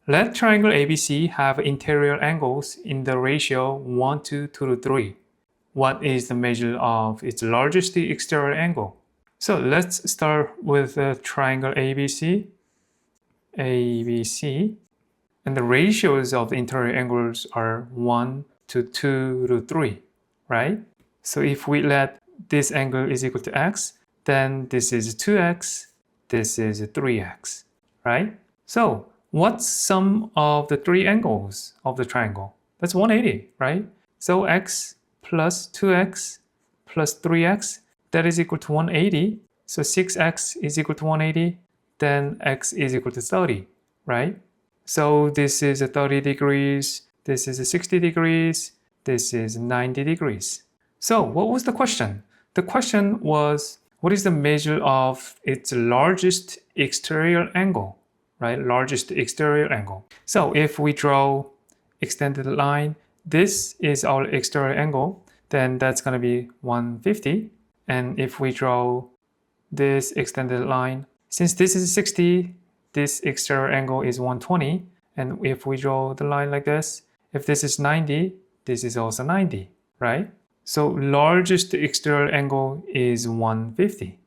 Let triangle ABC have interior angles in the ratio 1 to 2 to 3. What is the measure of its largest exterior angle? So let's start with the triangle ABC. And the ratios of the interior angles are 1 to 2 to 3, right? So if we let this angle is equal to x, then this is 2x, this is 3x, right? So what's sum of the three angles of the triangle? That's 180, right? So x plus 2x plus 3x, that is equal to 180. So 6x is equal to 180, then x is equal to 30, right? So this is 30 degrees, this is 60 degrees, this is 90 degrees. So what was the question? The question was, what is the measure of its largest exterior angle, right? Largest exterior angle. So if we draw extended line, this is our exterior angle, then that's going to be 150. And if we draw this extended line, since this is 60, this exterior angle is 120. And if we draw the line like this, if this is 90, this is also 90, right? So largest exterior angle is 150.